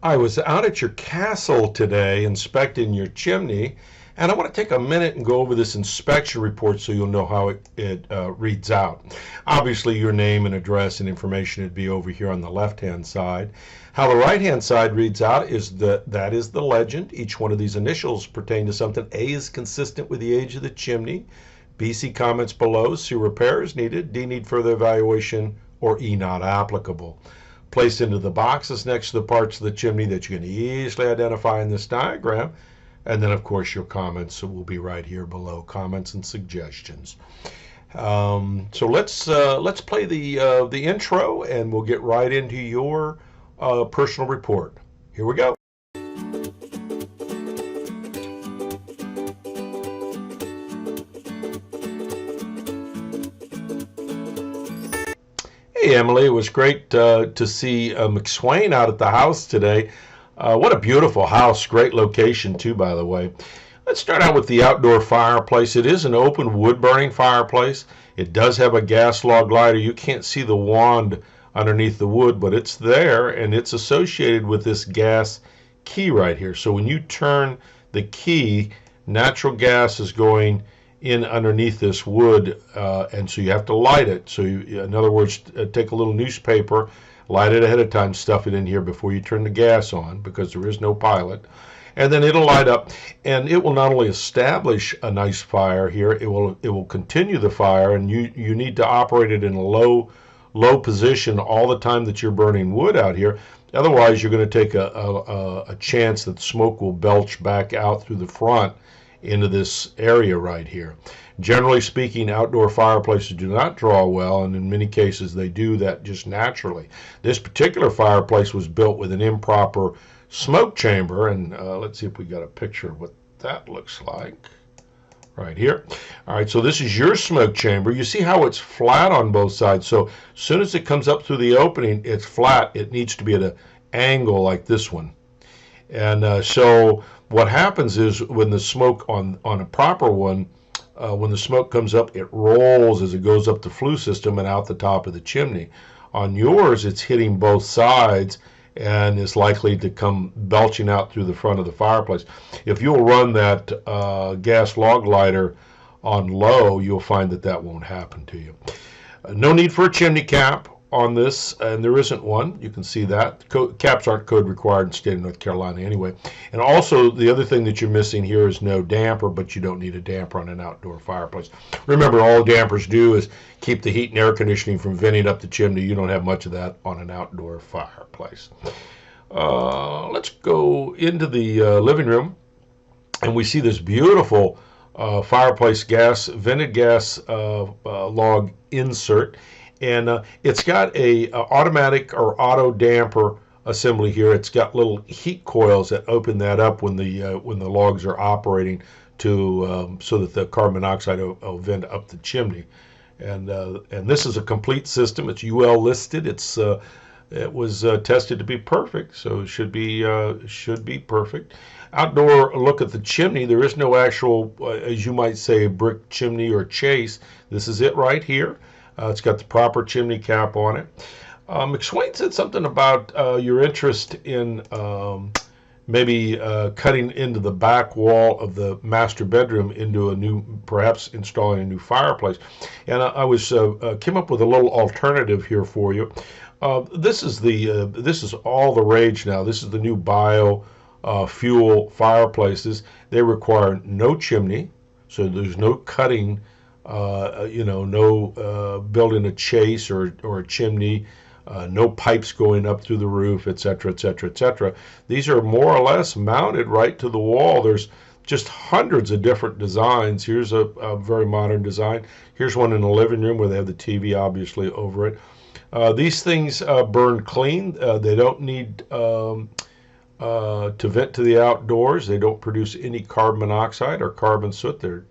I was out at your castle today inspecting your chimney, and I want to take a minute and go over this inspection report so you'll know how it reads out. Obviously, your name and address and information would be over here on the left-hand side. How the right-hand side reads out is that is the legend. Each one of these initials pertain to something. A is consistent with the age of the chimney. B, see comments below. C, repairs needed. D, need further evaluation. Or E, not applicable. Placed into the boxes next to the parts of the chimney that you can easily identify in this diagram. And then, of course, your comments will be right here below, comments and suggestions. So let's play the intro, and we'll get right into your personal report. Here we go. Hey, Emily, it was great to see McSwain out at the house today. What a beautiful house. Great location, too, by the way. Let's start out with the outdoor fireplace. It is an open wood-burning fireplace. It does have a gas log lighter. You can't see the wand underneath the wood, but it's there, and it's associated with this gas key right here. So when you turn the key, natural gas is going in underneath this wood, and so you have to light it. So in other words, take a little newspaper, light it ahead of time, stuff it in here before you turn the gas on, because there is no pilot, and then it'll light up, and it will not only establish a nice fire here, it will continue the fire, and you need to operate it in a low position all the time that you're burning wood out here. Otherwise, you're going to take a chance that smoke will belch back out through the front into this area right here. Generally speaking, outdoor fireplaces do not draw well, and in many cases they do that just naturally. This particular fireplace was built with an improper smoke chamber, and let's see if we got a picture of what that looks like right here. All right, so this is your smoke chamber. You see how it's flat on both sides. So as soon as it comes up through the opening, it's flat. It needs to be at an angle like this one. And so what happens is when the smoke on a proper one, when the smoke comes up, it rolls as it goes up the flue system and out the top of the chimney. On yours, it's hitting both sides and is likely to come belching out through the front of the fireplace. If you'll run that gas log lighter on low, you'll find that won't happen to you. No need for a chimney cap on this, and there isn't one. You can see that. Caps aren't code required in the state of North Carolina anyway. And also, the other thing that you're missing here is no damper, but you don't need a damper on an outdoor fireplace. Remember, all dampers do is keep the heat and air conditioning from venting up the chimney. You don't have much of that on an outdoor fireplace. Let's go into the living room, and we see this beautiful fireplace vented gas log insert. And it's got a automatic or auto damper assembly here. It's got little heat coils that open that up when the logs are operating to so that the carbon monoxide will vent up the chimney. And this is a complete system. It's UL listed. It was tested to be perfect, so it should be perfect. Outdoor look at the chimney. There is no actual, as you might say, brick chimney or chase. This is it right here. It's got the proper chimney cap on it. McSwain said something about your interest in maybe cutting into the back wall of the master bedroom into perhaps installing a new fireplace. And I came up with a little alternative here for you. This is all the rage now. This is the new fuel fireplaces. They require no chimney, so there's no cutting. No building a chase or a chimney, no pipes going up through the roof, etc., etc., etc. These are more or less mounted right to the wall. There's just hundreds of different designs. Here's a very modern design. Here's one in the living room where they have the TV obviously over it. These things burn clean. They don't need to vent to the outdoors. They don't produce any carbon monoxide or carbon soot. They're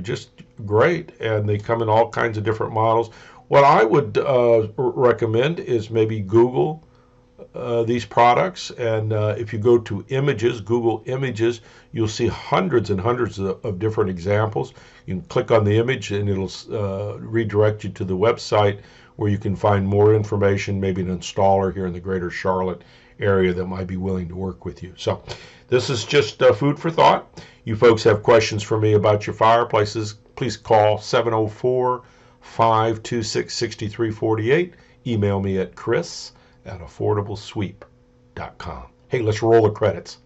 just great, and they come in all kinds of different models. What I would recommend is maybe Google these products, and if you go to images, Google Images, you'll see hundreds and hundreds of different examples. You can click on the image, and it'll redirect you to the website where you can find more information, maybe an installer here in the greater Charlotte area that might be willing to work with you. So this is just food for thought. You folks have questions for me about your fireplaces, please call 704-526-6348. Email me at chris@affordablesweep.com. Hey, let's roll the credits.